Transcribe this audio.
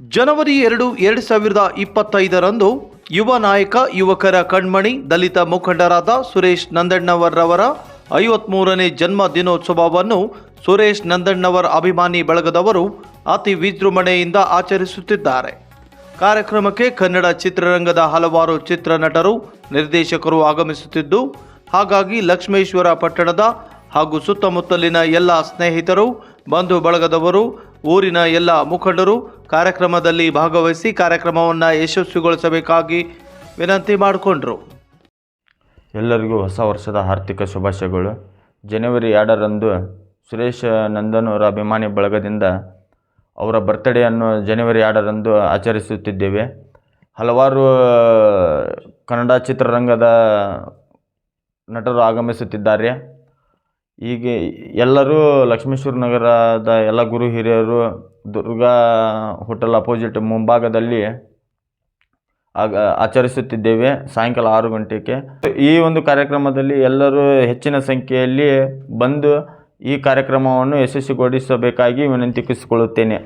ಜನವರಿ 2, 2025ರಂದು ಯುವ ನಾಯಕ ಯುವಕರ ಕಣ್ಮಣಿ ದಲಿತ ಮುಖಂಡರಾದ ಸುರೇಶ್ ನಂದಣ್ಣವರವರ 53ನೇ ಜನ್ಮ ದಿನೋತ್ಸವವನ್ನು ಸುರೇಶ್ ನಂದಣ್ಣವರ ಅಭಿಮಾನಿ ಬಳಗದವರು ಅತಿ ವಿಜೃಂಭಣೆಯಿಂದ ಆಚರಿಸುತ್ತಿದ್ದಾರೆ. ಕಾರ್ಯಕ್ರಮಕ್ಕೆ ಕನ್ನಡ ಚಿತ್ರರಂಗದ ಹಲವಾರು ಚಿತ್ರನಟರು, ನಿರ್ದೇಶಕರು ಆಗಮಿಸುತ್ತಿದ್ದು, ಹಾಗಾಗಿ ಲಕ್ಷ್ಮೇಶ್ವರ ಪಟ್ಟಣದ ಹಾಗೂ ಸುತ್ತಮುತ್ತಲಿನ ಎಲ್ಲ ಸ್ನೇಹಿತರು, ಬಂಧು ಬಳಗದವರು, ಊರಿನ ಎಲ್ಲ ಮುಖಂಡರು ಕಾರ್ಯಕ್ರಮದಲ್ಲಿ ಭಾಗವಹಿಸಿ ಕಾರ್ಯಕ್ರಮವನ್ನು ಯಶಸ್ವಿಗೊಳಿಸಬೇಕಾಗಿ ವಿನಂತಿ ಮಾಡಿಕೊಂಡರು. ಎಲ್ಲರಿಗೂ ಹೊಸ ವರ್ಷದ ಆರ್ಥಿಕ ಶುಭಾಶಯಗಳು. ಜನವರಿ 2ರಂದು ಸುರೇಶ್ ನಂದನವರ ಅಭಿಮಾನಿ ಬಳಗದಿಂದ ಅವರ ಬರ್ತ್ಡೇಯನ್ನು ಜನವರಿ 2ರಂದು ಆಚರಿಸುತ್ತಿದ್ದೇವೆ. ಹಲವಾರು ಕನ್ನಡ ಚಿತ್ರರಂಗದ ನಟರು ಆಗಮಿಸುತ್ತಿದ್ದಾರೆ. ಹೀಗೆ ಎಲ್ಲರೂ ಲಕ್ಷ್ಮೇಶ್ವರ ನಗರದ ಎಲ್ಲ ಗುರು ಹಿರಿಯರು ದುರ್ಗಾ ಹೋಟೆಲ್ ಅಪೋಸಿಟ್ ಮುಂಭಾಗದಲ್ಲಿ ಆಚರಿಸುತ್ತಿದ್ದೇವೆ ಸಾಯಂಕಾಲ 6 ಗಂಟೆಗೆ. ಈ ಒಂದು ಕಾರ್ಯಕ್ರಮದಲ್ಲಿ ಎಲ್ಲರೂ ಹೆಚ್ಚಿನ ಸಂಖ್ಯೆಯಲ್ಲಿ ಬಂದು ಈ ಕಾರ್ಯಕ್ರಮವನ್ನು ಯಶಸ್ವಿಗೊಳಿಸಬೇಕಾಗಿ ವಿನಂತಿಸಿಕೊಳ್ಳುತ್ತೇನೆ.